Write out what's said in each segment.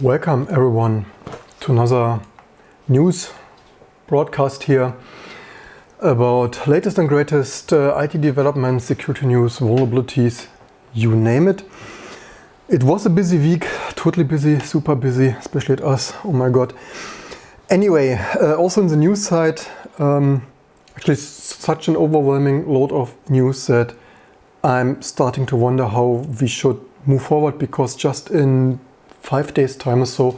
Welcome everyone to another news broadcast here about latest and greatest IT development, security news, vulnerabilities, you name it. It was a busy week, totally busy, super busy, especially at us, oh my god. Anyway, also in the news side, actually such an overwhelming load of news that I'm starting to wonder how we should move forward, because just in 5 days time or so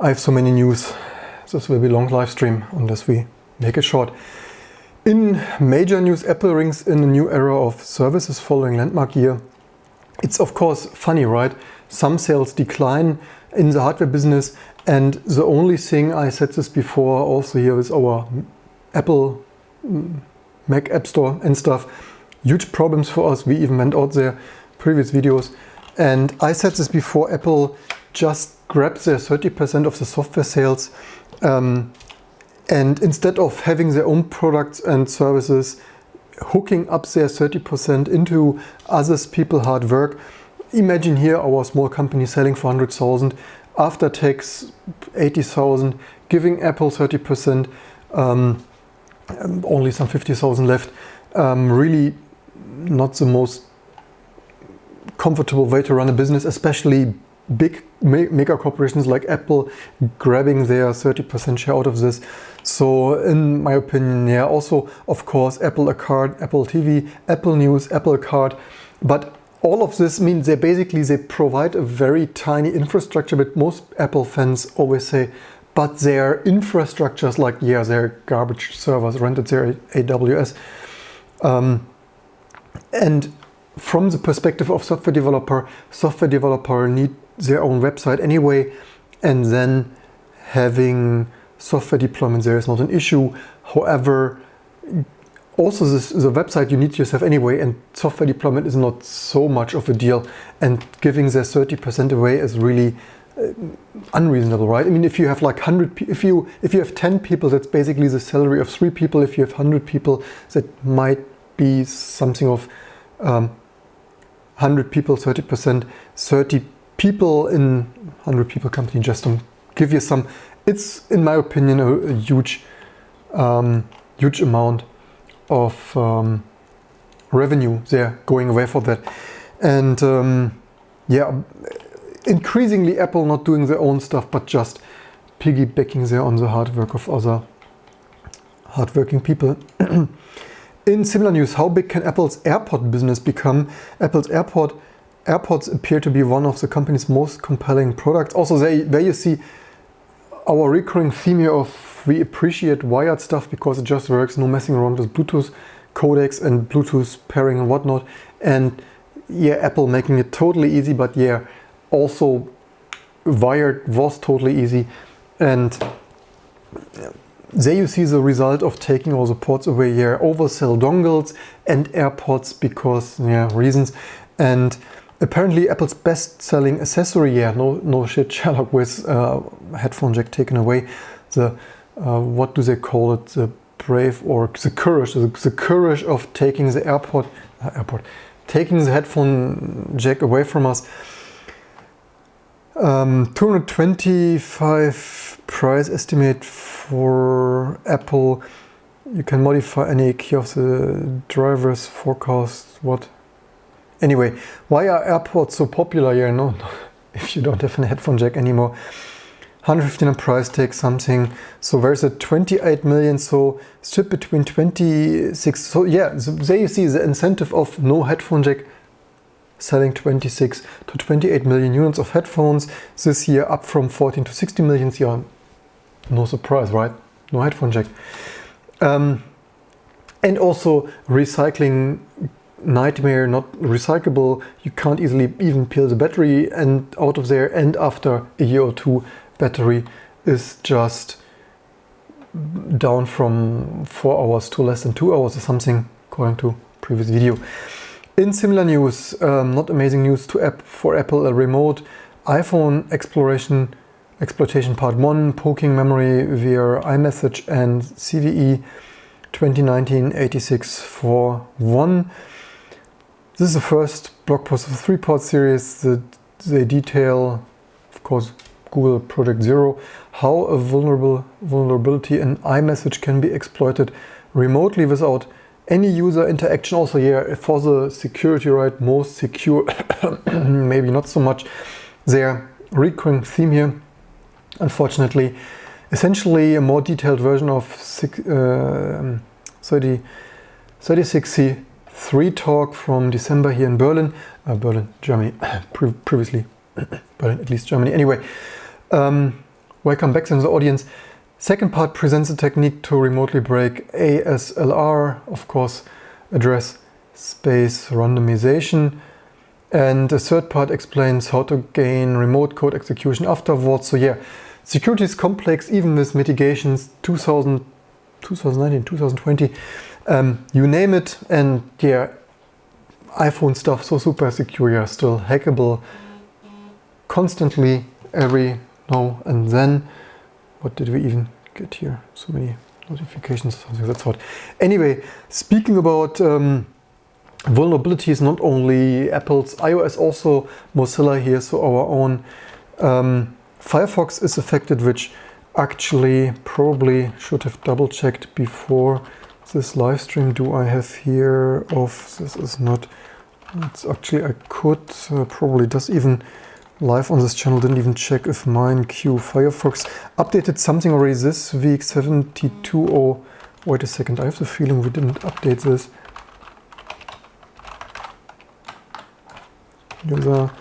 I have so many news. This will be a long live stream unless we make it short. In major news, Apple rings in a new era of services following landmark year. It's of course funny, right? Some sales decline in the hardware business, and the only thing, I said this before also here with our Apple Mac App Store and stuff, huge problems for us. We even went out there previous videos, and I said this before, Apple just grabs their 30% of the software sales, and instead of having their own products and services, hooking up their 30% into others people hard work. Imagine here our small company selling for 100,000, after tax 80,000, giving Apple 30%, only some 50,000 left. Really not the most comfortable way to run a business, especially big mega corporations like Apple grabbing their 30% share out of this. So in my opinion, yeah, also of course Apple a card, Apple TV, Apple News, Apple Card, but all of this means they provide a very tiny infrastructure. But most Apple fans always say, but their infrastructures, like, yeah, their garbage servers rented their AWS, and from the perspective of software developer need their own website anyway, and then having software deployment there is not an issue. However, also the website you need yourself anyway, and software deployment is not so much of a deal, and giving their 30% away is really unreasonable, right? I mean, if you have like 100, if you have 10 people, that's basically the salary of 3 people. If you have 100 people, that might be something of 100 people, 30%, 30 people in 100 people company, just to give you some. It's, in my opinion, a huge amount of revenue there going away for that. And yeah, increasingly Apple not doing their own stuff, but just piggybacking there on the hard work of other hardworking people. In similar news, how big can Apple's AirPod business become? Apple's AirPods appear to be one of the company's most compelling products. Also, there you see our recurring theme here of we appreciate wired stuff because it just works, no messing around with Bluetooth codecs and Bluetooth pairing and whatnot. And yeah, Apple making it totally easy, but yeah, also wired was totally easy. And there you see the result of taking all the ports away here, oversell dongles and AirPods because, yeah, reasons. And apparently Apple's best-selling accessory, yeah, no shit, Sherlock, with headphone jack taken away. The what do they call it? The brave, or the courage of taking the taking the headphone jack away from us. 225 price estimate for Apple. You can modify any key of the driver's forecast. What? Anyway, why are AirPods so popular here? No, if you don't have a headphone jack anymore. 115 price tag something. So there's a 28 million. So strip between 26. So yeah, so there you see the incentive of no headphone jack, selling 26 to 28 million units of headphones this year, up from 14 to 60 million. Yeah, no surprise, right? No headphone jack. And also recycling nightmare, not recyclable. You can't easily even peel the battery and out of there, and after a year or two, battery is just down from 4 hours to less than 2 hours or something, according to previous video. In similar news, not amazing news for Apple, a remote iPhone exploitation part 1, poking memory via iMessage and CVE 2019-8641. This is the first blog post of the 3-part series. They detail, of course, Google Project Zero, how a vulnerability in iMessage can be exploited remotely without any user interaction. Also, yeah, for the security, right, most secure, maybe not so much. Their recurring theme here, unfortunately, essentially a more detailed version of 3063 talk from December here in Berlin, Germany, previously Berlin, at least Germany. Anyway, welcome back in the audience. Second part presents a technique to remotely break ASLR, of course, address space randomization. And the third part explains how to gain remote code execution afterwards. So yeah, security is complex, even with mitigations 2019, 2020, you name it. And yeah, iPhone stuff so super secure, yeah, still hackable constantly every now and then. What did we even get here? So many notifications or something of that sort. Anyway, speaking about vulnerabilities, not only Apple's iOS, also Mozilla here, so our own Firefox is affected, which actually probably should have double checked before this live stream. Do I have here of this is not, it's actually I could probably does even live on this channel, didn't even check if mine Q Firefox updated something already this week, 72. Oh, wait a second, I have the feeling we didn't update this. User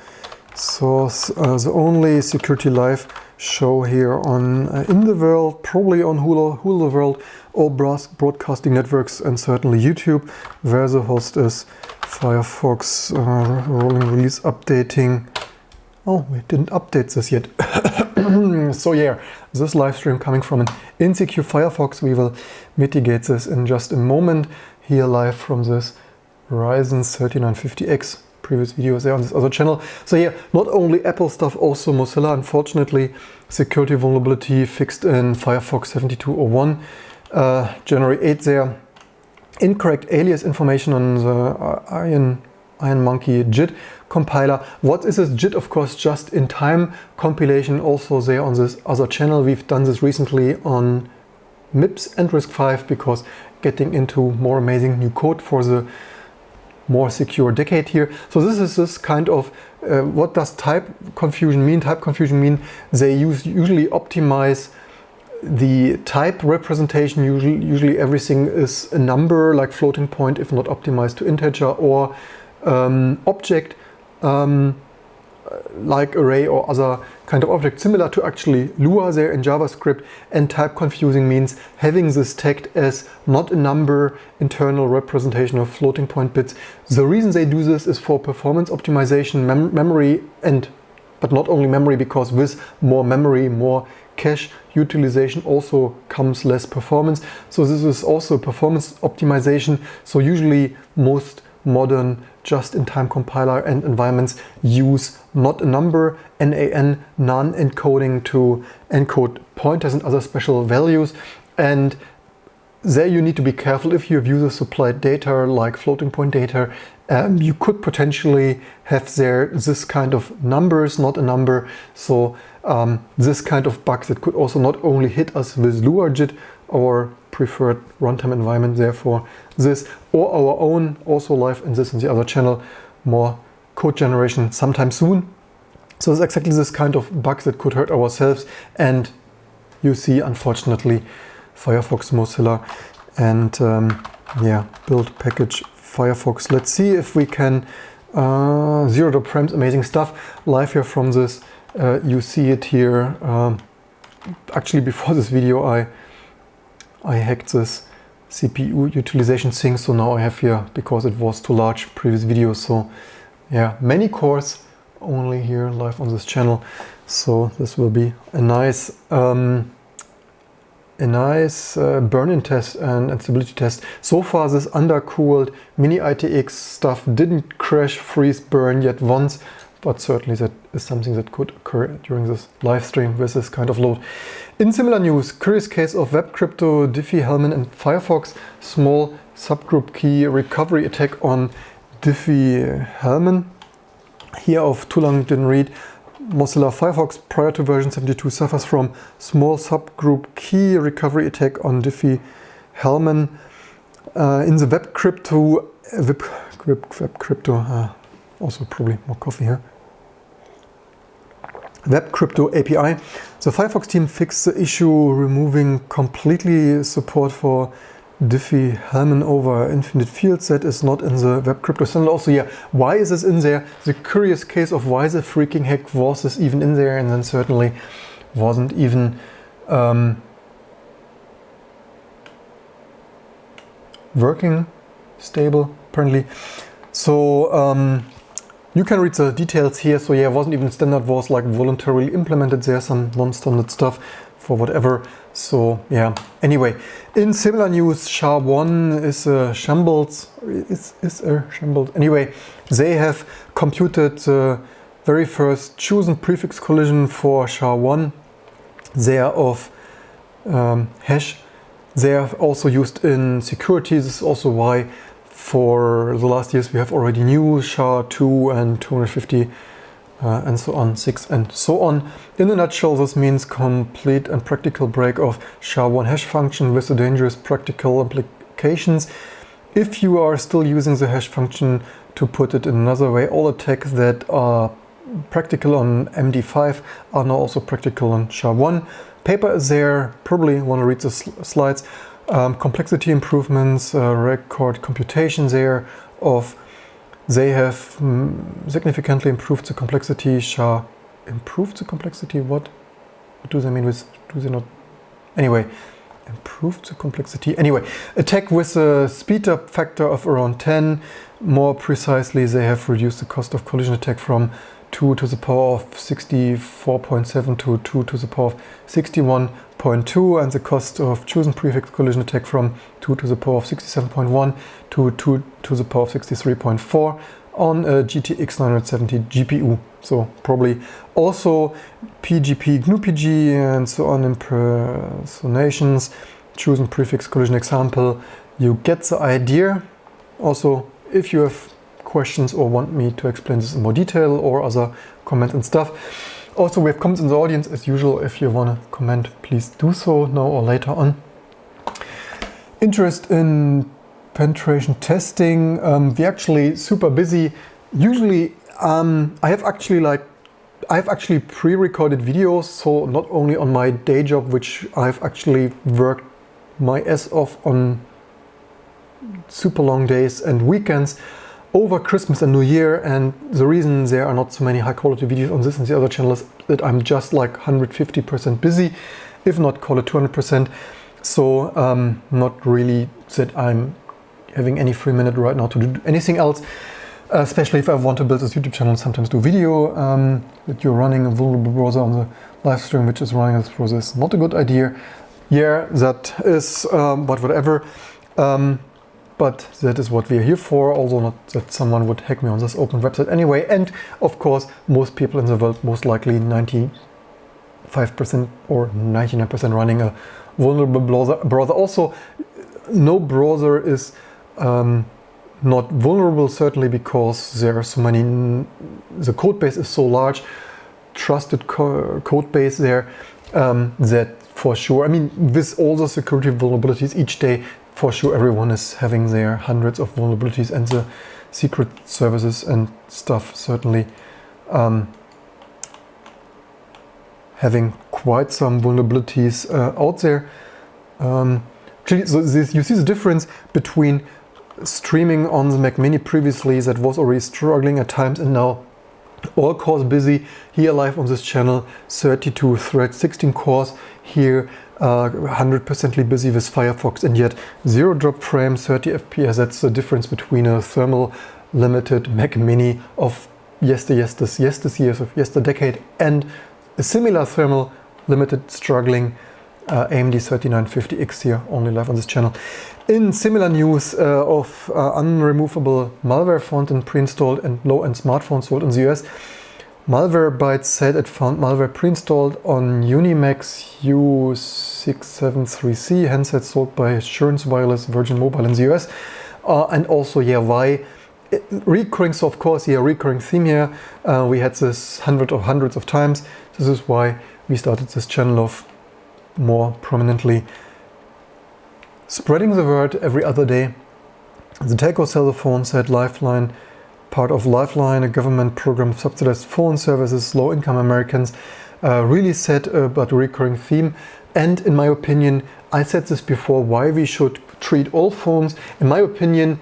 source, the only security live show here on in the world, probably on Hulu World or broadcasting networks, and certainly YouTube, where the host is Firefox rolling release updating. Oh, we didn't update this yet. So yeah, this live stream coming from an insecure Firefox. We will mitigate this in just a moment. Here live from this Ryzen 3950X. Previous videos there on this other channel. So yeah, not only Apple stuff, also Mozilla, unfortunately. Security vulnerability fixed in Firefox 7201. January 8 there. Incorrect alias information on the IonMonkey JIT compiler. What is this JIT? Of course, just in time compilation, also there on this other channel. We've done this recently on MIPS and RISC-V, because getting into more amazing new code for the more secure decade here. So this is this kind of what does type confusion mean? Type confusion mean they usually optimize the type representation. Usually everything is a number, like floating point, if not optimized to integer, or object, like array or other kind of object, similar to actually Lua there in JavaScript. And type confusing means having this tagged as not a number, internal representation of floating point bits. The reason they do this is for performance optimization, memory, but not only memory, because with more memory, more cache utilization also comes less performance. So this is also performance optimization. So usually most modern just-in-time compiler and environments use not a number, NaN, non-encoding, to encode pointers and other special values. And there you need to be careful. If you have user-supplied data like floating point data, you could potentially have there this kind of numbers, not a number. So this kind of bug that could also not only hit us with Lua JIT, our preferred runtime environment, therefore this, or our own, also live in this and the other channel, more code generation sometime soon. So it's exactly this kind of bugs that could hurt ourselves. And you see, unfortunately, Firefox, Mozilla, and yeah, build package Firefox. Let's see if we can zero frames, amazing stuff live here from this. You see it here. Actually, before this video, I hacked this CPU utilization thing, so now I have here, because it was too large, previous video. So yeah, many cores only here live on this channel. So this will be a nice burn-in test and stability test. So far this undercooled mini ITX stuff didn't crash, freeze, burn yet once, but certainly that is something that could occur during this live stream with this kind of load. In similar news, curious case of WebCrypto, Diffie-Hellman and Firefox, small subgroup key recovery attack on Diffie-Hellman. Here of too long didn't read. Mozilla Firefox prior to version 72 suffers from small subgroup key recovery attack on Diffie-Hellman. In the WebCrypto, also probably more coffee here. WebCrypto API. The Firefox team fixed the issue, removing completely support for Diffie-Hellman over infinite fields that is not in the WebCrypto standard. Also, yeah, why is this in there? The curious case of why the freaking heck was this even in there, and then certainly wasn't even working stable apparently. So you can read the details here. So yeah, it wasn't even standard, was like voluntarily implemented there, some non-standard stuff for whatever. So yeah, anyway, in similar news, SHA-1 is a Shambles, is a Shambles. Anyway, they have computed the very first chosen prefix collision for SHA-1 there of hash. They are also used in security. This is also why for the last years we have already new SHA-2 and 250 and so on, 6 and so on. In a nutshell, this means complete and practical break of SHA-1 hash function with the dangerous practical implications. If you are still using the hash function, to put it in another way, all attacks that are practical on MD5 are now also practical on SHA-1. Paper is there, probably want to read the slides. Complexity improvements, record computation there of they have significantly improved the complexity. SHA improved the complexity? What do they mean with, do they not? Anyway, improved the complexity. Anyway, attack with a speed up factor of around 10. More precisely, they have reduced the cost of collision attack from 2 to the power of 64.7 to 2 to the power of 61.2, and the cost of chosen prefix collision attack from 2 to the power of 67.1 to 2 to the power of 63.4 on a GTX 970 GPU. So probably also PGP, GNU-PG and so on impersonations. Chosen prefix collision example. You get the idea. Also, if you have questions or want me to explain this in more detail or other comments and stuff. Also, we have comments in the audience as usual. If you want to comment, please do so now or later on. Interest in penetration testing. We're actually super busy. Usually, I've actually pre-recorded videos. So not only on my day job, which I've actually worked my ass off on super long days and weekends over Christmas and New Year, and the reason there are not so many high quality videos on this and the other channel is that I'm just like 150% busy, if not call it 200%. So not really that I'm having any free minute right now to do anything else, especially if I want to build this YouTube channel and sometimes do video. That you're running a vulnerable browser on the live stream, which is running this browser, is not a good idea. Yeah, that is, but whatever. But that is what we're here for, although not that someone would hack me on this open website anyway. And of course, most people in the world, most likely 95% or 99% running a vulnerable browser. Also, no browser is not vulnerable, certainly because there are so many, the code base is so large, trusted code base there, that for sure, I mean, with all the security vulnerabilities each day, for sure everyone is having their hundreds of vulnerabilities, and the secret services and stuff certainly having quite some vulnerabilities out there. So you see the difference between streaming on the Mac Mini previously that was already struggling at times, and now all cores busy. Here live on this channel, 32 threads, 16 cores here, 100% busy with Firefox, and yet 0 drop frame, 30 FPS. That's the difference between a thermal limited Mac Mini of yesteryears of yesterdecade and a similar thermal limited struggling AMD 3950X here, only live on this channel. In similar news of unremovable malware found in pre-installed and low-end smartphones sold in the US, Malwarebytes said it found malware pre-installed on Unimax U673C handsets sold by Assurance Wireless Virgin Mobile in the US. And also, yeah, why recurring, so of course, yeah, recurring theme here. We had this hundreds of times. This is why we started this channel of more prominently spreading the word every other day. The telco sell the phone said Lifeline, part of Lifeline, a government program of subsidized phone services, low-income Americans. Really sad but recurring theme. And in my opinion, I said this before, why we should treat all phones, in my opinion,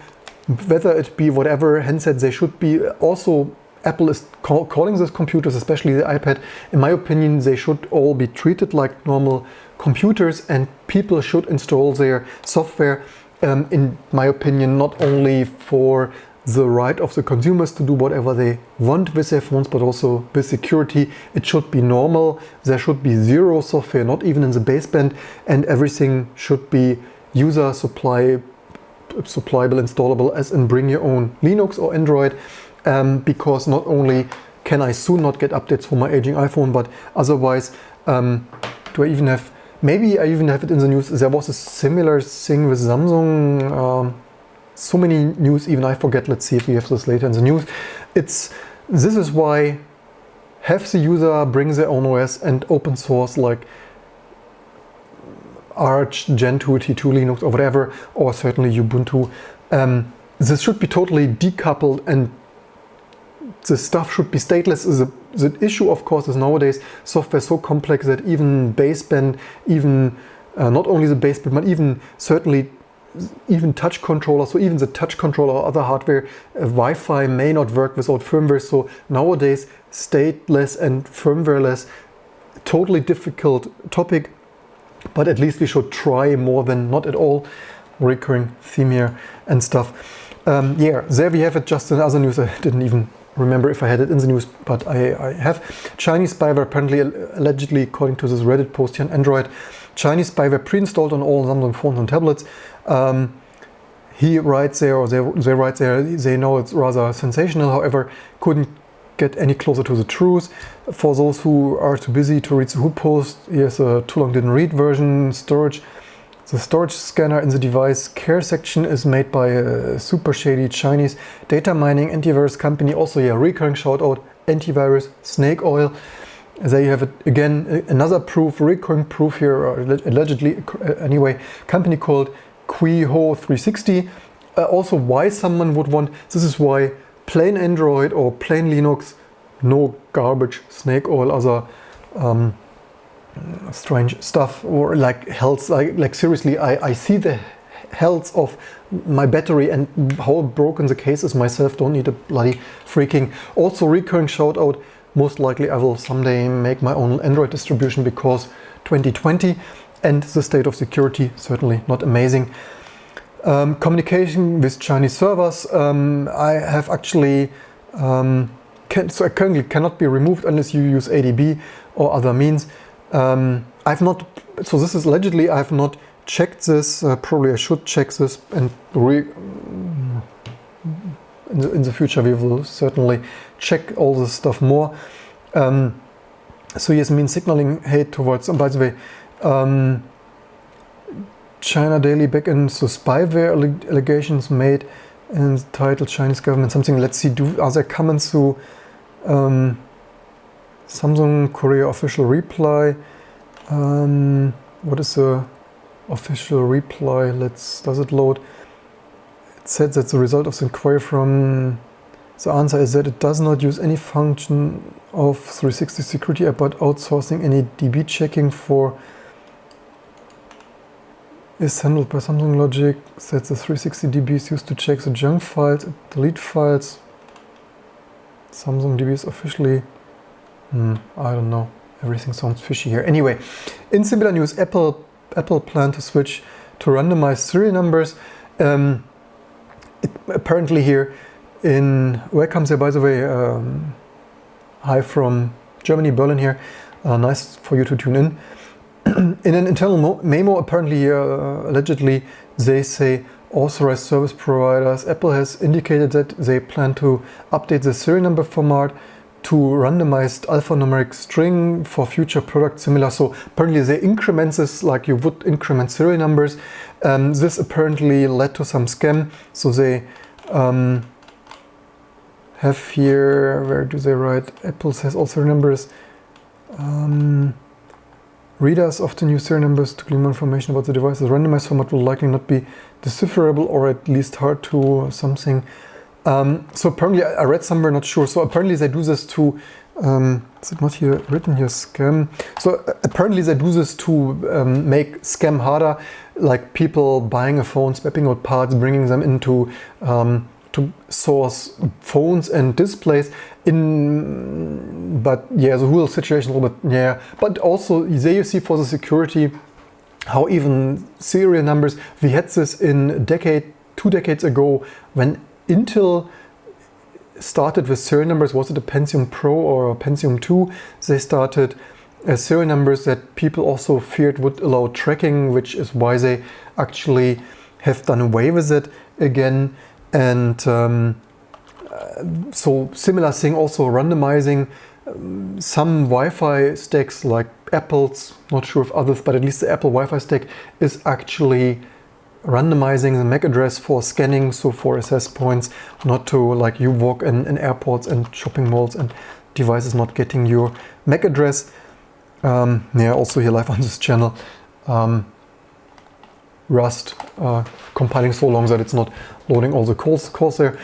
whether it be whatever handset they should be, also Apple is calling these computers, especially the iPad, in my opinion, they should all be treated like normal computers, and people should install their software, in my opinion, not only for the right of the consumers to do whatever they want with their phones, but also with security. It should be normal. There should be zero software, not even in the baseband, and everything should be user supplyable, installable, as in bring your own Linux or Android, because not only can I soon not get updates for my aging iPhone, but otherwise, do I even have, maybe I even have it in the news, there was a similar thing with Samsung, so many news, even I forget. Let's see if we have this later in the news. This is why have the user bring their own OS and open source like Arch, Gentoo, T2 Linux or whatever, or certainly Ubuntu. This should be totally decoupled, and the stuff should be stateless. The issue, of course, is nowadays software is so complex that even baseband, even not only the baseband, but even certainly even touch controller, so even the touch controller or other hardware, Wi-Fi may not work without firmware. So nowadays, stateless and firmwareless, totally difficult topic, but at least we should try more than not at all. Recurring theme here and stuff. Yeah, there we have it. Just in other news, I didn't even remember if I had it in the news, but I have. Chinese spyware, apparently, allegedly, according to this Reddit post here on Android, Chinese spyware pre-installed on all Samsung phones and tablets. He writes there, or they write there, they know it's rather sensational, however, couldn't get any closer to the truth. For those who are too busy to read the Who post, here's a too long didn't read version. Storage. The storage scanner in the device care section is made by a super shady Chinese data mining antivirus company. Also, yeah, recurring shout out, antivirus, snake oil. There you have it again, another proof, recurring proof here, or allegedly anyway, company called Qiho360. Also, why someone would want, this is why plain Android or plain Linux, no garbage, snake oil, other strange stuff, or like health, like seriously, I see the health of my battery and how broken the case is myself, don't need a bloody freaking. Also, recurring shout out, most likely I will someday make my own Android distribution because 2020 and the state of security certainly not amazing. Communication with Chinese servers, I have actually, so currently cannot be removed unless you use ADB or other means. I've not, so this is allegedly, I have not checked this, probably I should check this, and in the future we will certainly check all this stuff more. So yes, means signaling hate towards, and by the way, China Daily Backend, so spyware allegations made and title Chinese government something. Let's see, are there comments to Samsung Korea official reply? What is the official reply? Does it load? It said that the result of the inquiry from the answer is that it does not use any function of 360 security app, but outsourcing any DB checking for is handled by Samsung Logic. That the 360 DB is used to check the junk files, delete files. Samsung DB is officially, I don't know. Everything sounds fishy here. Anyway, in similar news, Apple plan to switch to randomized serial numbers. Apparently here in, welcome there by the way, hi from Germany, Berlin here. Nice for you to tune in. In an internal memo, apparently allegedly, they say authorized service providers, Apple has indicated that they plan to update the serial number format to randomized alphanumeric string for future products similar. So apparently they increment this like you would increment serial numbers. This apparently led to some scam. So they have here, where do they write? Apple says all serial numbers. Readers often use serial numbers to glean more information about the device. The randomized format will likely not be decipherable, or at least hard to something. So apparently, I read somewhere, not sure. So apparently they do this to, is it not here written here, scam? So apparently they do this to make scam harder, like people buying a phone, swapping out parts, bringing them into to source phones and displays in, but yeah, the whole situation a little bit, yeah. But also there you see for the security how even serial numbers, we had this in a decade, 2 decades ago when Intel started with serial numbers. Was it a Pentium Pro or a Pentium 2? They started serial numbers that people also feared would allow tracking, which is why they actually have done away with it again. And so similar thing, also randomizing some Wi-Fi stacks like Apple's, not sure if others, but at least the Apple Wi-Fi stack is actually randomizing the MAC address for scanning, so for access points, not to like you walk in airports and shopping malls and devices not getting your MAC address. Yeah, also here live on this channel. Rust compiling so long that it's not loading all the calls there.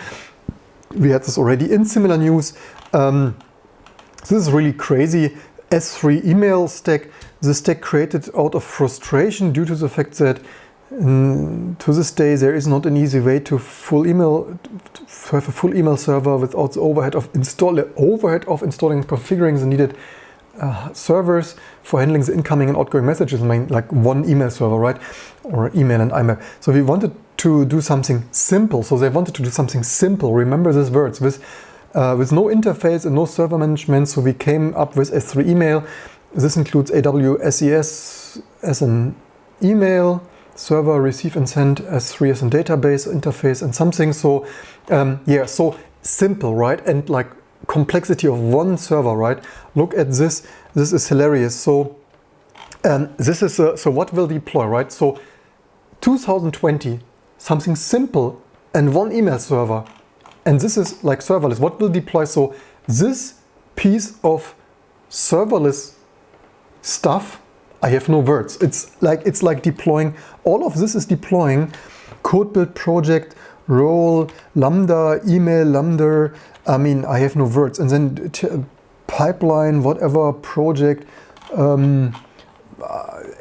We had this already in similar news. This is really crazy. S3 email stack. The stack created out of frustration due to the fact that to this day there is not an easy way to have a full email server without the overhead of installing and configuring the needed servers for handling the incoming and outgoing messages. I mean, like one email server, right? Or email and IMAP. So we wanted to do something simple. So they wanted to do something simple. Remember these words, with no interface and no server management. So we came up with S3 email. This includes AWS as an email server, receive and send, S3 as a database interface and something. So yeah, so simple, right? And like complexity of one server, right? Look at this. This is hilarious. So this is so what will deploy, right? So 2020, something simple and one email server, and this is like serverless. What will deploy? So this piece of serverless stuff, I have no words. It's like deploying. All of this is deploying code build project, role, Lambda, email, Lambda. I mean, I have no words. And then pipeline, whatever project,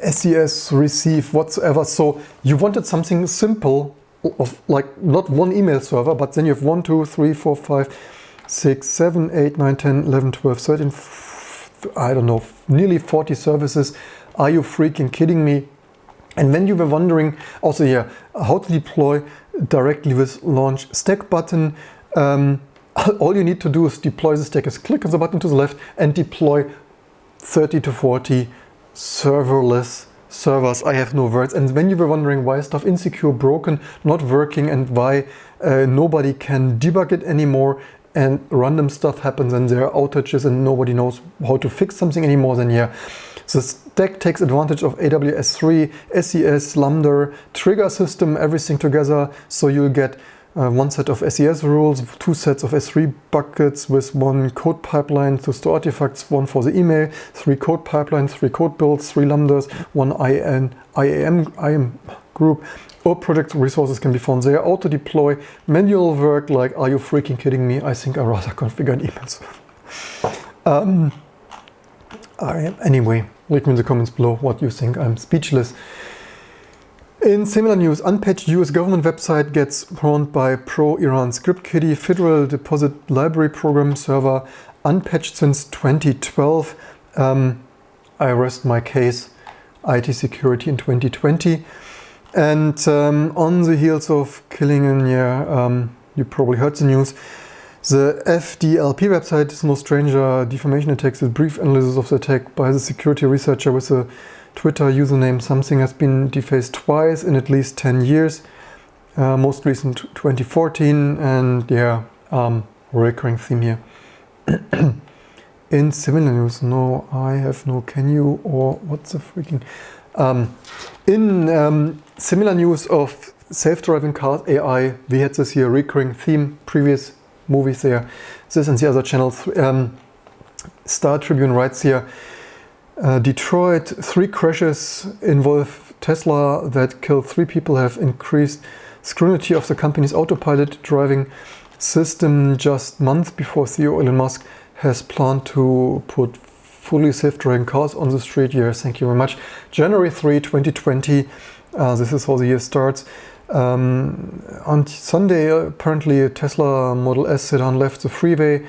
SES, receive, whatsoever. So you wanted something simple of like not one email server, but then you have 1, 2, 3, 4, 5, 6, 7, 8, 9, 10, 11, 12, 13, I don't know, nearly 40 services. Are you freaking kidding me? And when you were wondering also here how to deploy directly with launch stack button, all you need to do is deploy the stack, is click on the button to the left and deploy 30 to 40 serverless servers. I have no words. And when you were wondering why stuff insecure, broken, not working, and why nobody can debug it anymore, and random stuff happens and there are outages and nobody knows how to fix something anymore, then yeah, the stack takes advantage of AWS3, SES, Lambda, trigger system, everything together. So you'll get one set of SES rules, 2 sets of S3 buckets with 1 code pipeline to store artifacts, 1 for the email, 3 code pipelines, 3 code builds, 3 lambdas, 1 IAM group. All project resources can be found there. Auto deploy, manual work, like, are you freaking kidding me? I think I rather configure an email server. Anyway, leave me in the comments below what you think. I'm speechless. In similar news, unpatched US government website gets horned by pro-Iran script kiddie. Federal Deposit Library Program server unpatched since 2012. I rest my case. IT security in 2020. And on the heels of Killingen, yeah, you probably heard the news. The FDLP website is no stranger. Defamation attacks. A brief analysis of the attack by the security researcher with a Twitter username. Something has been defaced twice in at least 10 years. Most recent 2014, and yeah, recurring theme here. In similar news, no, I have no. Can you, or what's the freaking? In similar news of self-driving cars, AI, we had this here recurring theme, previous movies there. This and the other channels. Star Tribune writes here, Detroit, 3 crashes involve Tesla that killed 3 people have increased scrutiny of the company's autopilot driving system just months before CEO Elon Musk has planned to put fully self-driving cars on the street. Yes, thank you very much. January 3, 2020, this is how the year starts. On Sunday, apparently a Tesla Model S sedan left the freeway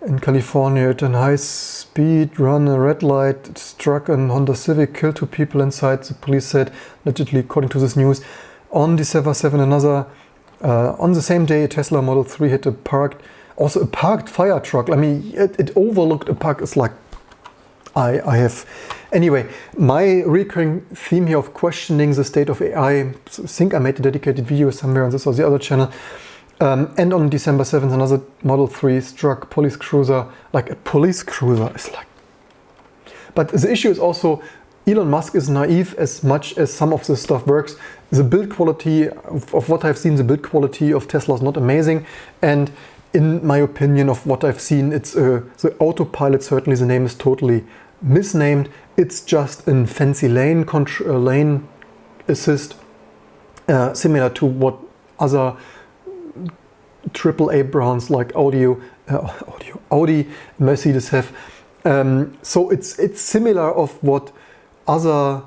in California at a high speed, ran a red light, struck a Honda Civic, killed 2 people inside, the police said, allegedly, according to this news. On December 7, on the same day, a Tesla Model 3 hit a parked fire truck. I mean, it overlooked a park. It's like, anyway, my recurring theme here of questioning the state of AI, I think I made a dedicated video somewhere on this or the other channel. And on December 7th, another Model 3 struck police cruiser, like a police cruiser. It's like, but the issue is also Elon Musk is naive as much as some of this stuff works. The build quality of what I've seen, the build quality of Tesla is not amazing. And in my opinion of what I've seen, it's the Autopilot, certainly the name is totally misnamed. It's just a fancy lane assist, similar to what other AAA brands like Audi, Mercedes have. So it's similar of what other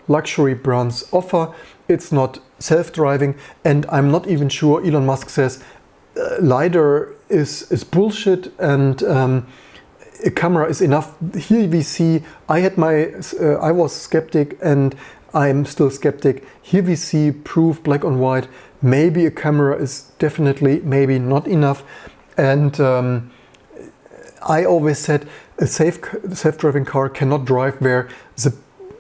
luxury brands offer. It's not self-driving, and I'm not even sure. Elon Musk says LiDAR is bullshit and a camera is enough. Here we see, I was skeptic and I'm still skeptic. Here we see proof black on white. Maybe a camera is definitely, maybe not enough. And I always said a self-driving car cannot drive where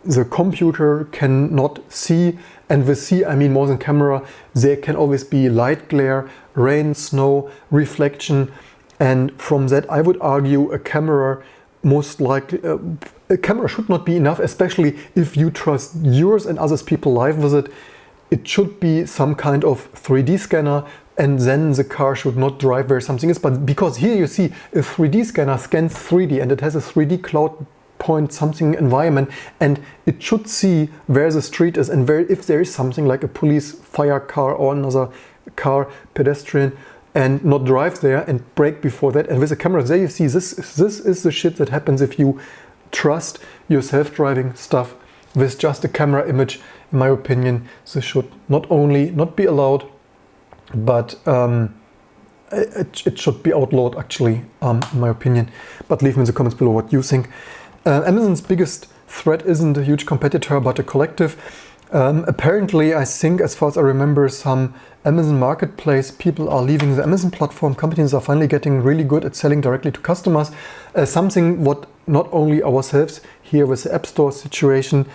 the computer cannot see. And with see, I mean more than camera. There can always be light glare, rain, snow, reflection. And from that, I would argue a camera most likely, a camera should not be enough, especially if you trust yours and others people live with it. It should be some kind of 3D scanner, and then the car should not drive where something is. But because here you see a 3D scanner scans 3D and it has a 3D cloud point something environment, and it should see where the street is and where, if there is something like a police, fire car or another car, pedestrian, and not drive there and brake before that. And with the camera there you see this is the shit that happens if you trust your self-driving stuff with just a camera image. In my opinion, this should not only not be allowed, but it should be outlawed actually, in my opinion. But leave me in the comments below what you think. Amazon's biggest threat isn't a huge competitor but a collective. Apparently, I think, as far as I remember, some Amazon marketplace people are leaving the Amazon platform. Companies are finally getting really good at selling directly to customers. Something what not only ourselves here with the App Store situation,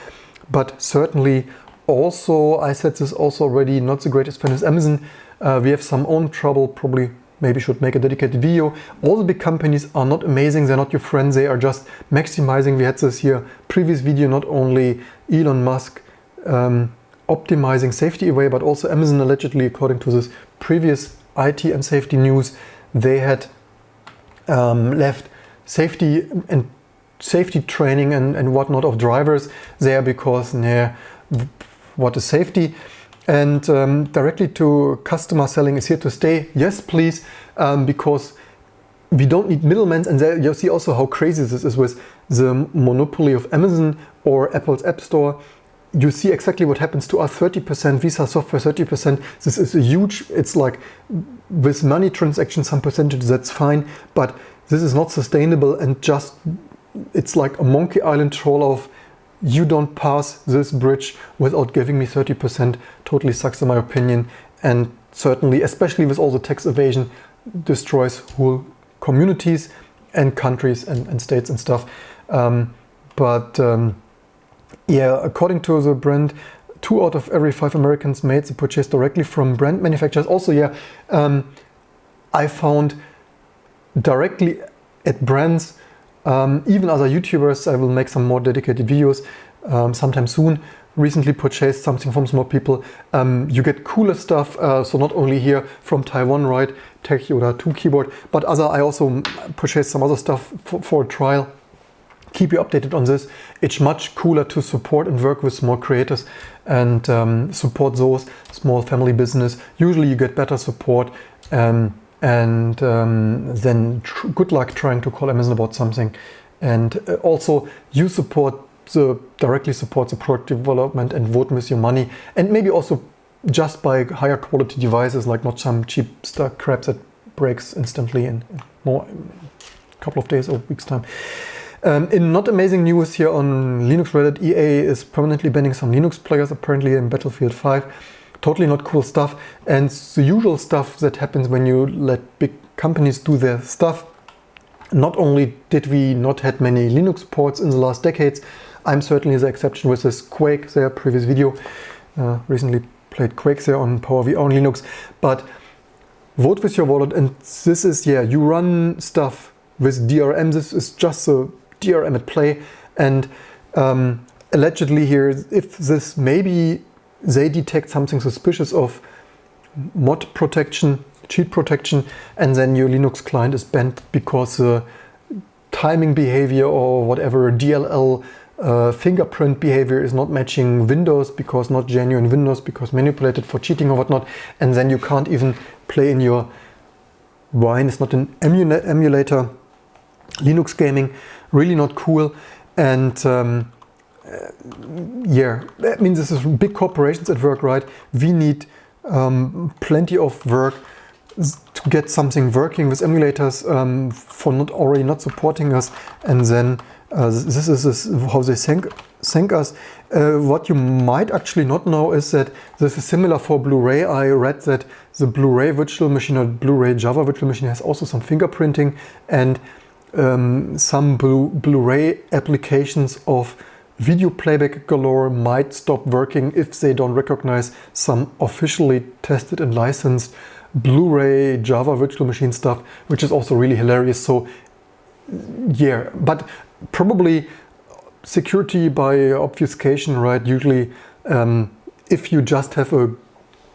but certainly also, I said this also already, not the greatest fan is Amazon. We have some own trouble, probably maybe should make a dedicated video. All the big companies are not amazing, they're not your friends, they are just maximizing. We had this here previous video, not only Elon Musk optimizing safety away, but also Amazon allegedly, according to this previous IT and safety news, they had left safety and safety training and whatnot of drivers there because what is safety? And directly to customer selling is here to stay. Yes, please, because we don't need middlemen. And there you see also how crazy this is with the monopoly of Amazon or Apple's App Store. You see exactly what happens to us, 30%, Visa software 30%. This is a huge, it's like with money transactions, some percentage, that's fine. But this is not sustainable, and just, it's like a Monkey Island troll of, you don't pass this bridge without giving me 30%. Totally sucks in my opinion. And certainly, especially with all the tax evasion, destroys whole communities and countries and states and stuff. Yeah, according to the brand, 2 out of every 5 Americans made the purchase directly from brand manufacturers. Also, yeah, I found directly at brands, even other YouTubers, I will make some more dedicated videos sometime soon, recently purchased something from small people. You get cooler stuff, so not only here from Taiwan, right, Tech Yoda 2 keyboard, but I also purchased some other stuff for a trial. Keep you updated on this. It's much cooler to support and work with small creators and support those small family business. Usually you get better support, and then good luck trying to call Amazon about something. And also you directly support the product development and vote with your money, and maybe also just buy higher quality devices, like not some cheap stuff crap that breaks instantly in a couple of days or weeks time. In not amazing news here on Linux Reddit, EA is permanently banning some Linux players apparently in Battlefield 5. Totally not cool stuff, and the usual stuff that happens when you let big companies do their stuff. Not only did we not had many Linux ports in the last decades, I'm certainly the exception with this Quake, their previous video. Recently played Quake there on PowerVR on Linux, but vote with your wallet, and this is, yeah, you run stuff with DRM. This is just a DRM at play, and allegedly here, if this maybe they detect something suspicious of mod protection, cheat protection, and then your Linux client is banned because the timing behavior or whatever DLL fingerprint behavior is not matching Windows, because not genuine Windows, because manipulated for cheating or whatnot, and then you can't even play in your Wine. It's not an emulator. Linux gaming, really not cool. And yeah, that means this is big corporations at work, right? We need plenty of work to get something working with emulators for already not supporting us, and then this is how they thank us. What you might actually not know is that this is similar for Blu-ray. I read that the Blu-ray virtual machine or Blu-ray Java virtual machine has also some fingerprinting, and some Blu-ray applications of video playback galore might stop working if they don't recognize some officially tested and licensed Blu-ray Java virtual machine stuff, which is also really hilarious. So yeah, but probably security by obfuscation, right? Usually if you just have a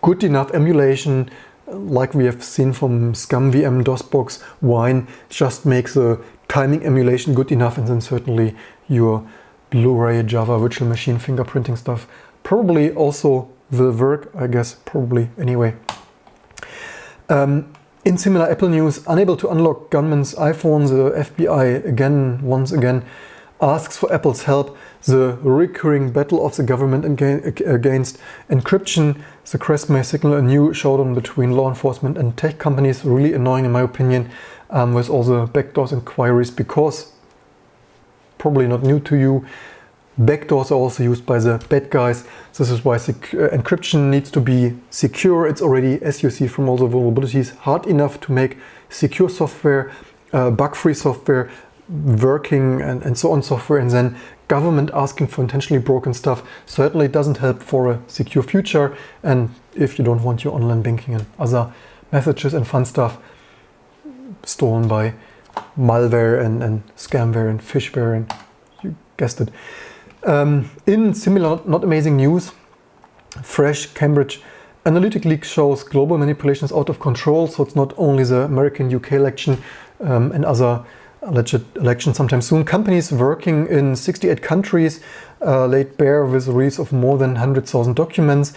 good enough emulation, like we have seen from ScumVM, DOSBox, Wine, just makes the timing emulation good enough, and then certainly your Blu-ray Java virtual machine fingerprinting stuff probably also will work, I guess, probably anyway. In similar Apple news, unable to unlock gunman's iPhone, the FBI once again asks for Apple's help. The recurring battle of the government against encryption. The crash may signal a new showdown between law enforcement and tech companies. Really annoying in my opinion, with all the backdoors inquiries, because probably not new to you, backdoors are also used by the bad guys. This is why encryption needs to be secure. It's already, as you see from all the vulnerabilities, hard enough to make secure software, bug-free software, working and so on software, and then government asking for intentionally broken stuff certainly doesn't help for a secure future. And if you don't want your online banking and other messages and fun stuff stolen by malware and scamware and phishware, and you guessed it. In similar not amazing news, fresh Cambridge Analytica leak shows global manipulations out of control. So it's not only the American-UK election and other alleged elections sometime soon. Companies working in 68 countries laid bare with the release of more than 100,000 documents.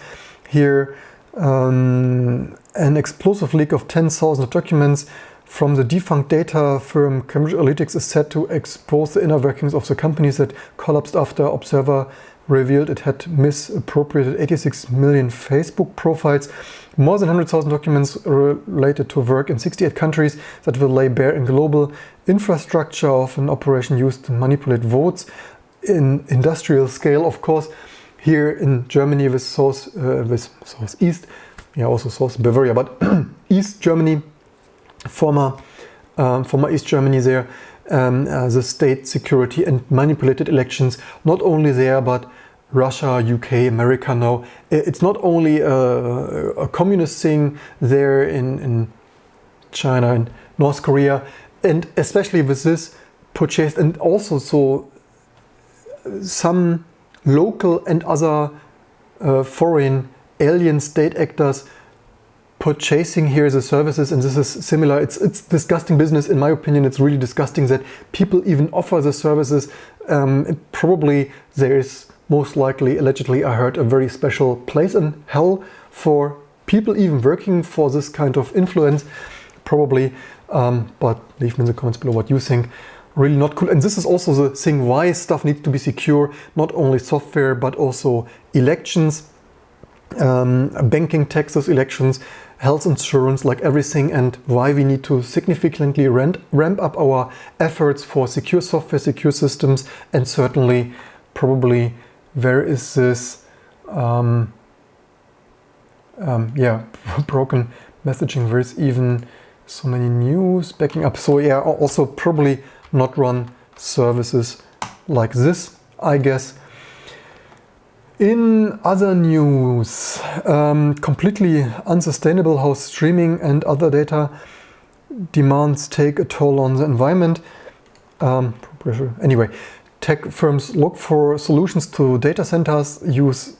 Here an explosive leak of 10,000 documents from the defunct data firm Cambridge Analytica is set to expose the inner workings of the companies that collapsed after Observer revealed it had misappropriated 86 million Facebook profiles. More than 100,000 documents related to work in 68 countries that will lay bare in global infrastructure of an operation used to manipulate votes in industrial scale, of course. Here in Germany with Southeast, yeah, also South Bavaria, but East Germany, former East Germany there, the state security and manipulated elections, not only there, but Russia, UK, America now. It's not only a communist thing there in China and North Korea, and especially with this purchased, and also so some local and other foreign alien state actors purchasing here the services, and this is similar. It's disgusting business, in my opinion. It's really disgusting that people even offer the services. Probably there is most likely, allegedly, I heard, a very special place in hell for people even working for this kind of influence, probably. But leave me in the comments below what you think. Really not cool. And this is also the thing why stuff needs to be secure, not only software but also elections, banking, taxes, elections, health insurance, like everything, and why we need to significantly ramp up our efforts for secure software, secure systems, and certainly probably where is this broken messaging, where is even so many news backing up. So yeah, also probably not run services like this, I guess. In other news, completely unsustainable how streaming and other data demands take a toll on the environment. Anyway, tech firms look for solutions to data centers, use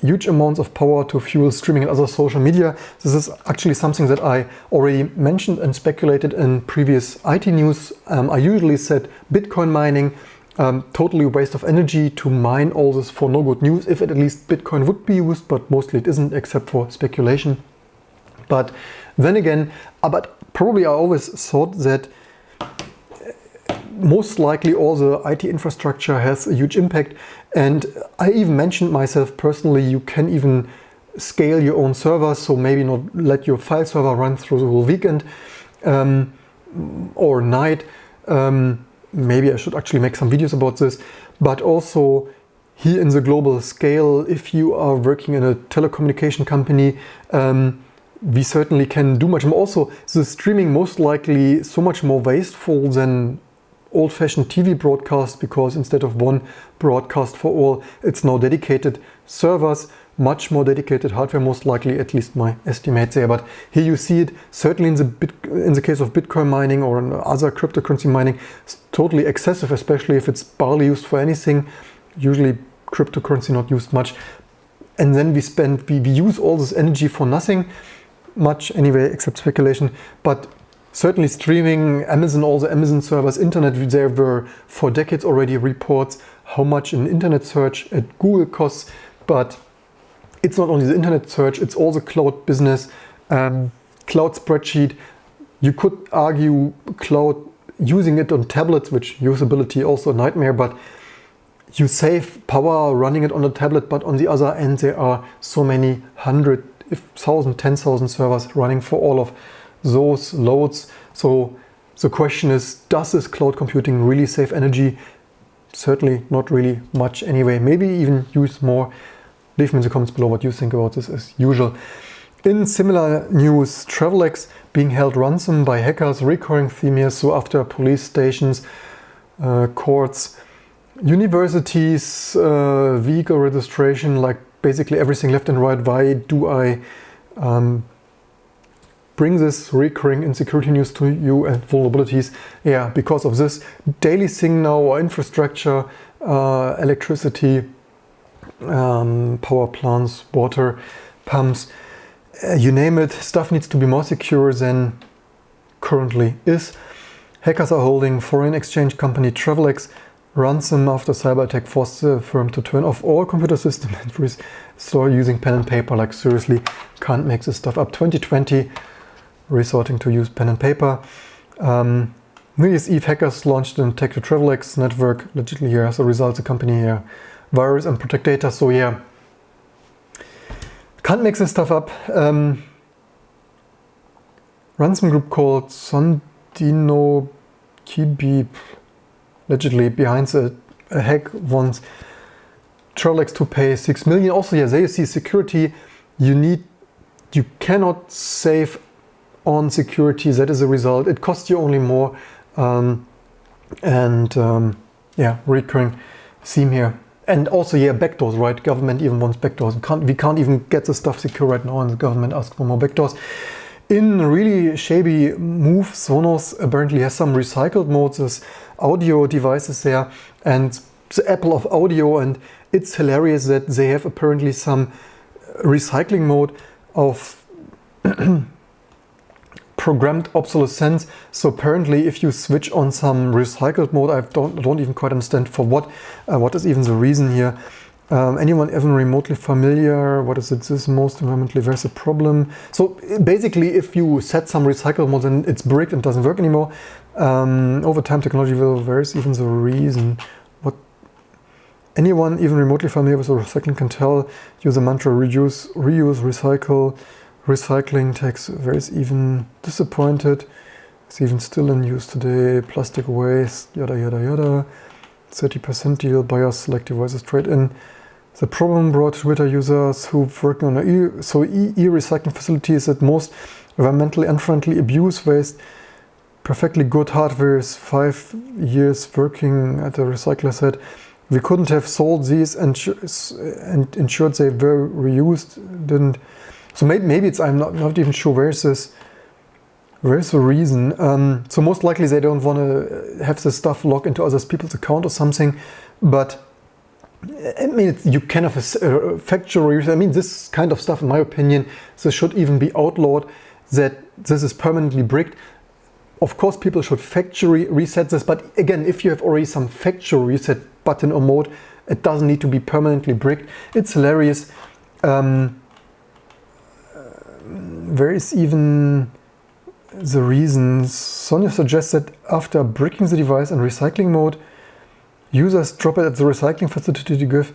huge amounts of power to fuel streaming and other social media. This is actually something that I already mentioned and speculated in previous IT news. I usually said Bitcoin mining, totally waste of energy to mine all this for no good news, if at least Bitcoin would be used, but mostly it isn't, except for speculation. But then again, but probably I always thought that most likely all the IT infrastructure has a huge impact, and I even mentioned myself personally, you can even scale your own servers, so maybe not let your file server run through the whole weekend or night. Maybe I should actually make some videos about this, but also here in the global scale, if you are working in a telecommunication company, we certainly can do much more. Also, the streaming most likely so much more wasteful than old-fashioned TV broadcast, because instead of one broadcast for all, it's now dedicated servers, much more dedicated hardware, most likely, at least my estimates there. But here you see it, certainly in the case of Bitcoin mining or other cryptocurrency mining, it's totally excessive, especially if it's barely used for anything. Usually cryptocurrency not used much. And then we use all this energy for nothing much anyway, except speculation. But certainly streaming, Amazon, all the Amazon servers, internet, there were for decades already reports how much an internet search at Google costs. But it's not only the internet search, it's all the cloud business, cloud spreadsheet. You could argue cloud, using it on tablets, which usability also a nightmare, but you save power running it on a tablet, but on the other end there are so many 100, 1,000, 10,000 servers running for all of those loads. So the question is, does this cloud computing really save energy? Certainly not really much anyway, maybe even use more. Leave me in the comments below what you think about this as usual. In similar news, Travelex being held ransom by hackers, recurring theme here. So after police stations, courts, universities, vehicle registration, like basically everything left and right. Why do I bring this recurring insecurity news to you and vulnerabilities? Yeah, because of this daily thing now, our infrastructure, electricity, power plants, water pumps, you name it, stuff needs to be more secure than currently is. Hackers are holding foreign exchange company Travelex ransom after cyber attack forced the firm to turn off all computer system and restore using pen and paper. Like seriously, can't make this stuff up. 2020, resorting to use pen and paper. New Year's Eve, hackers launched an attack to Travelex network, allegedly here as a result the company here virus and protect data. So yeah, can't make this stuff up. Ransom group called Sondino Kibi, allegedly behind a hack, wants Travelex to pay 6 million. Also, yeah, there you see security. You cannot save on security. That is a result. It costs you only more. Yeah, recurring theme here. And also, yeah, backdoors, right? Government even wants backdoors. We can't even get the stuff secure right now, and the government asks for more backdoors. In a really shabby move, Sonos apparently has some recycled modes, as audio devices there, and the apple of audio, and it's hilarious that they have apparently some recycling mode of programmed obsolescence. So apparently if you switch on some recycled mode, I don't even quite understand for what is even the reason here. Anyone even remotely familiar? What is it? This is most environmentally, there's a problem. So basically if you set some recycled mode and it's bricked and doesn't work anymore, over time technology will, where's even the reason? What anyone even remotely familiar with recycling can tell, use the mantra reduce, reuse, recycle. Recycling takes, there's even disappointed. It's even still in use today. Plastic waste, yada yada yada. 30% deal, buyers select devices trade in. The problem brought Twitter users who work on e-recycling facilities that most environmentally unfriendly abuse waste. Perfectly good hardware is 5 years working at the recycler said. We couldn't have sold these and ensured they were reused. Didn't. So maybe it's, I'm not even sure where's the reason. So most likely they don't want to have this stuff log into other people's account or something. But I mean, you can have a factory. I mean, this kind of stuff, in my opinion, this should even be outlawed. That this is permanently bricked. Of course, people should factory reset this. But again, if you have already some factory reset button or mode, it doesn't need to be permanently bricked. It's hilarious. There is even the reasons. Sonia suggests that after bricking the device in recycling mode, users drop it at the recycling facility to give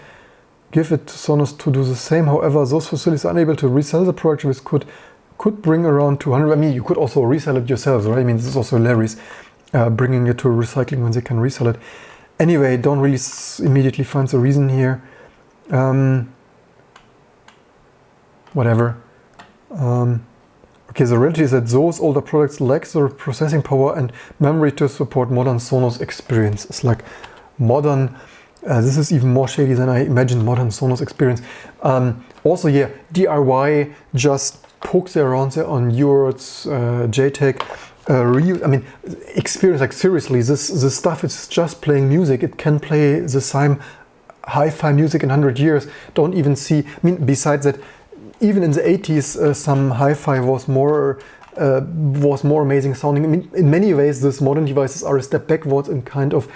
it to Sonos to do the same. However, those facilities are unable to resell the product, which could bring around 200. I mean, you could also resell it yourselves, right? I mean, this is also hilarious, bringing it to recycling when they can resell it. Anyway, don't really immediately find the reason here. Whatever. Okay, the reality is that those older products lack the processing power and memory to support modern Sonos experience. It's like modern, this is even more shady than I imagined modern Sonos experience. Also, yeah, DIY just pokes around there on UARTs, JTAG, I mean, experience, like seriously, this stuff is just playing music. It can play the same hi-fi music in 100 years. Don't even see, I mean, besides that, even in the 80s, some hi-fi was more amazing sounding. I mean, in many ways, these modern devices are a step backwards in kind of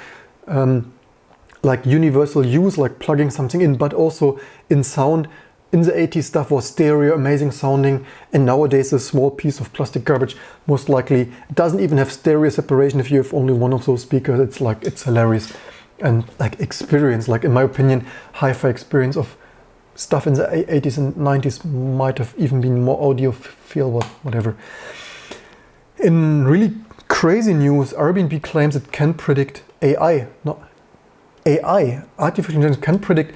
like universal use, like plugging something in, but also in sound. In the 80s, stuff was stereo, amazing sounding, and nowadays a small piece of plastic garbage, most likely, it doesn't even have stereo separation if you have only one of those speakers. It's like, it's hilarious. And like experience, like in my opinion, hi-fi experience of stuff in the 80s and 90s might have even been more audiophile, whatever. In really crazy news, Airbnb claims it can predict AI, artificial intelligence can predict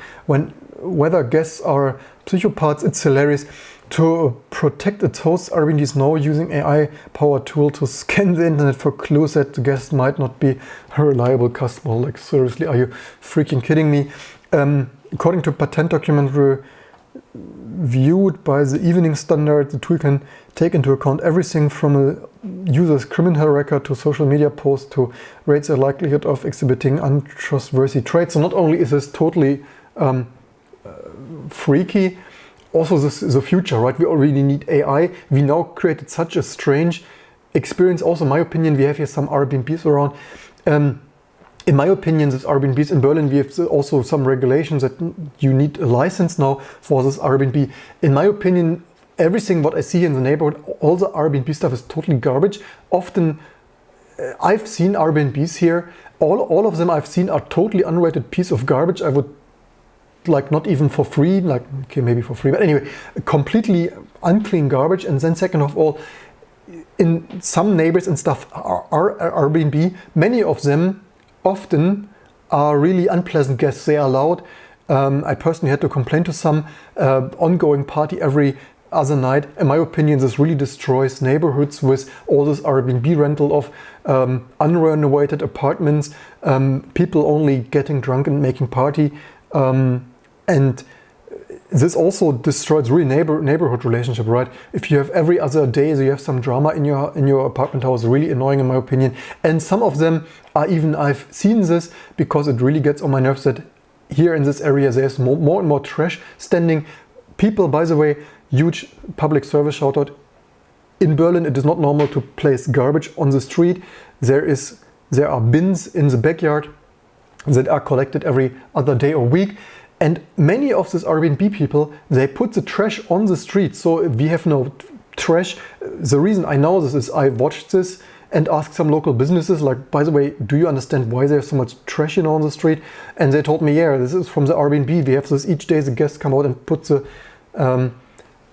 whether guests are psychopaths. It's hilarious. To protect its hosts, Airbnb is now using AI-powered tool to scan the internet for clues that the guest might not be a reliable customer. Like seriously, are you freaking kidding me? According to a patent document reviewed by the Evening Standard, the tool can take into account everything from a user's criminal record to social media posts to rate the likelihood of exhibiting untrustworthy traits. So not only is this totally freaky, also this is the future, right? We already need AI. We now created such a strange experience. Also, in my opinion, we have here some Airbnbs around. In my opinion, this Airbnbs in Berlin, we have also some regulations that you need a license now for this Airbnb. In my opinion, everything what I see in the neighborhood, all the Airbnb stuff is totally garbage. Often, I've seen Airbnbs here. All of them I've seen are totally unrated piece of garbage. I would like not even for free, like okay, maybe for free, but anyway, completely unclean garbage. And then second of all, in some neighbors and stuff are Airbnb, many of them often are really unpleasant guests. They are loud. I personally had to complain to some ongoing party every other night. In my opinion, this really destroys neighborhoods with all this Airbnb rental of unrenovated apartments, people only getting drunk and making party. And this also destroys really neighborhood relationship, right? If you have every other day, so you have some drama in your apartment house, really annoying in my opinion. And some of them are even, I've seen this because it really gets on my nerves that here in this area there's more and more trash standing. People, by the way, huge public service shout out. In Berlin, it is not normal to place garbage on the street. There are bins in the backyard that are collected every other day or week. And many of these Airbnb people, they put the trash on the street. So we have no trash. The reason I know this is I watched this and asked some local businesses, like, by the way, do you understand why there's so much trash on the street? And they told me, yeah, this is from the Airbnb. We have this each day the guests come out and put the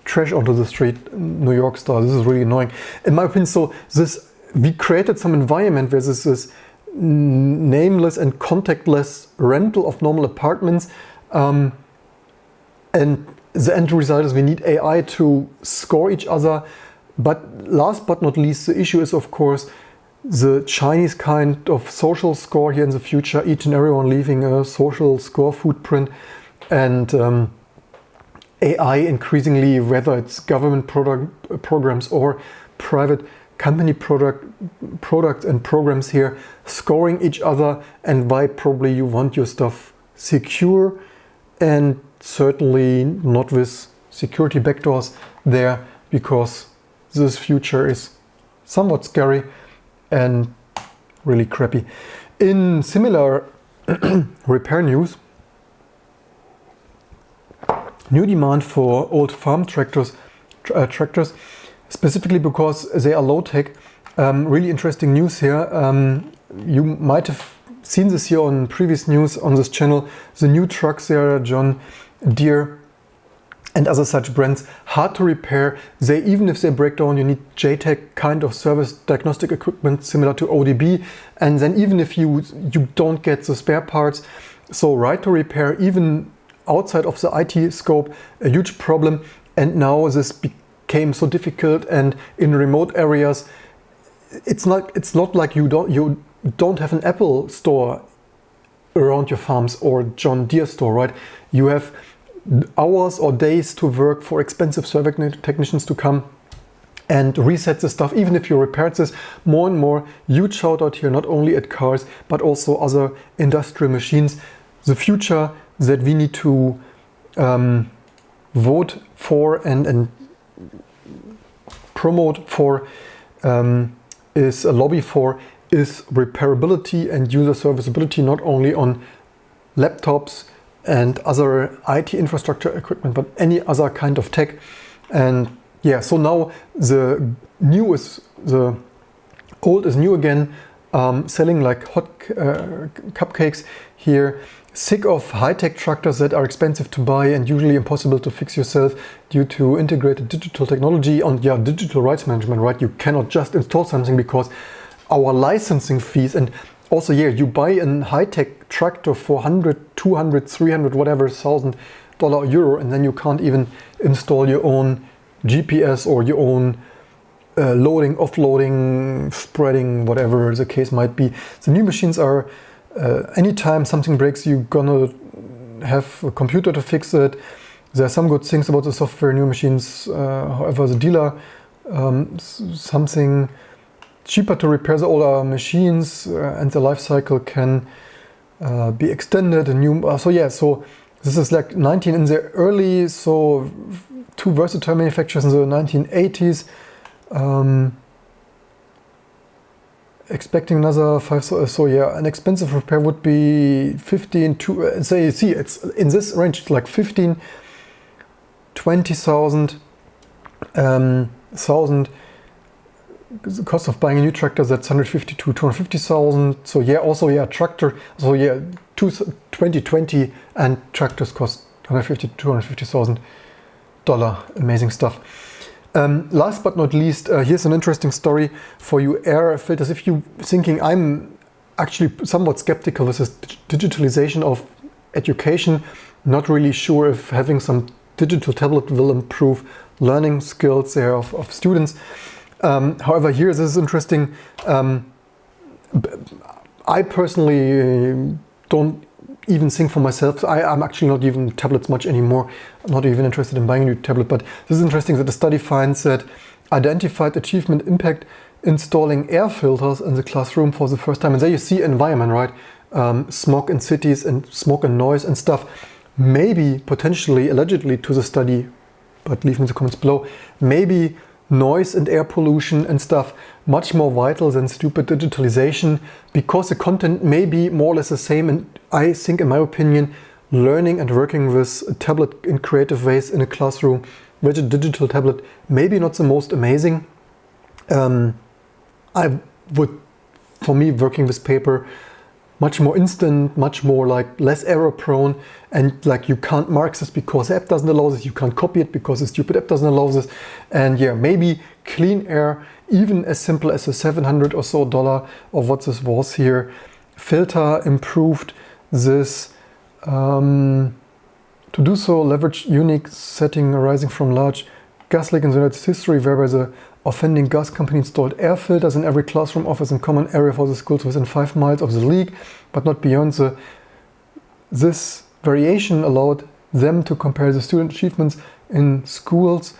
trash onto the street, New York style. This is really annoying. In my opinion, so we created some environment where this nameless and contactless rental of normal apartments. And the end result is we need AI to score each other. But last but not least, the issue is, of course, the Chinese kind of social score here in the future, each and everyone leaving a social score footprint, and AI increasingly, whether it's government programs or private company products and programs here, scoring each other, and why probably you want your stuff secure, and certainly not with security backdoors there, because this future is somewhat scary and really crappy. In similar repair news, new demand for old farm tractors, specifically because they are low-tech. Really interesting news here. You might have seen this here on previous news on this channel. The new trucks there, John Deere and other such brands, hard to repair. Even if they break down, you need JTAG kind of service diagnostic equipment similar to ODB. And then even if you don't get the spare parts, so right to repair, even outside of the IT scope, a huge problem. And now this became so difficult, and in remote areas, it's not like you don't have an Apple store around your farms or John Deere store, right? You have hours or days to work for expensive service technicians to come and reset the stuff. Even if you repaired this, more and more, huge shout out here, not only at cars, but also other industrial machines. The future that we need to vote for and promote for, is a lobby for, is repairability and user serviceability, not only on laptops and other IT infrastructure equipment, but any other kind of tech. And yeah, so now the old is new again, selling like hot cupcakes here. Sick of high-tech tractors that are expensive to buy and usually impossible to fix yourself due to integrated digital technology and digital rights management, right? You cannot just install something because our licensing fees, and also you buy a high-tech tractor for 100, 200, 300, whatever, $1,000 euro, and then you can't even install your own GPS or your own loading, offloading, spreading, whatever the case might be. The new machines are anytime something breaks, you're gonna have a computer to fix it. There are some good things about the software, new machines. However, the dealer, something cheaper to repair the older machines, and the life cycle can be extended. So this is like 19 in the early, so two versatile manufacturers in the 1980s. Expecting another 5, an expensive repair would it's in this range. It's like 15, 20,000, the cost of buying a new tractor, that's 150 to 250,000. So tractor, 2020, and tractors cost 150 to 250,000 $. Amazing stuff. Last but not least, here's an interesting story for you air filters. If you're thinking, I'm actually somewhat skeptical with this digitalization of education, not really sure if having some digital tablet will improve learning skills there of students. However, here this is interesting. I personally don't even think for myself. I'm actually not even tablets much anymore. I'm not even interested in buying a new tablet, but this is interesting that the study finds that identified achievement impact installing air filters in the classroom for the first time. And there you see environment, right? Smog in cities and smog and noise and stuff. Maybe potentially, allegedly to the study, but leave me in the comments below, maybe noise and air pollution and stuff much more vital than stupid digitalization, because the content may be more or less the same. And I think, in my opinion, learning and working with a tablet in creative ways in a classroom with a digital tablet, maybe not the most amazing. I would, for me, working with paper, much more instant, much more like less error prone, and like you can't mark this because the app doesn't allow this, you can't copy it because the stupid app doesn't allow this. And yeah, maybe clean air, even as simple as a $700 or so of what this was here, filter improved this. To do so, leverage unique setting arising from large gas leak in the United States history, whereby the offending gas company installed air filters in every classroom, office and common area for the schools within 5 miles of the leak, but not beyond. This variation allowed them to compare the student achievements in schools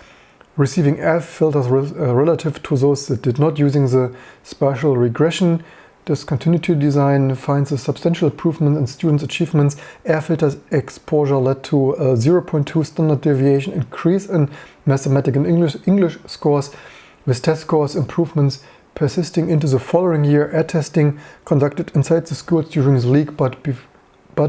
receiving air filters relative to those that did not, using the spatial regression. Discontinuity design finds a substantial improvement in students' achievements. Air filters exposure led to a 0.2 standard deviation increase in mathematics and English scores, with test scores improvements persisting into the following year. Air testing conducted inside the schools during the leak, but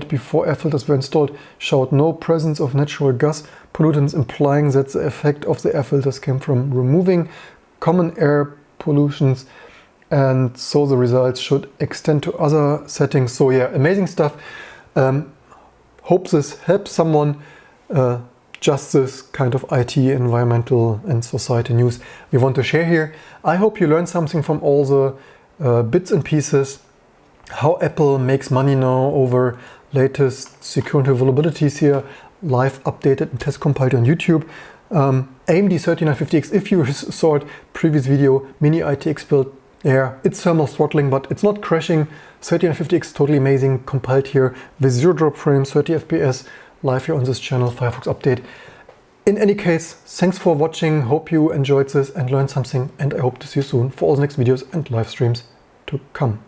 before air filters were installed, showed no presence of natural gas pollutants, implying that the effect of the air filters came from removing common air pollutions. And so the results should extend to other settings. So yeah, amazing stuff. Hope this helps someone. Just this kind of IT, environmental and society news we want to share here. I hope you learned something from all the bits and pieces. How Apple makes money now over latest security vulnerabilities here, live updated and test compiled on YouTube. AMD 3950X, if you saw it, previous video, mini ITX build. Yeah, it's thermal throttling, but it's not crashing. 3950X, totally amazing, compiled here with 0 drop frames, 30 FPS, live here on this channel, Firefox update. In any case, thanks for watching, hope you enjoyed this and learned something, and I hope to see you soon for all the next videos and live streams to come.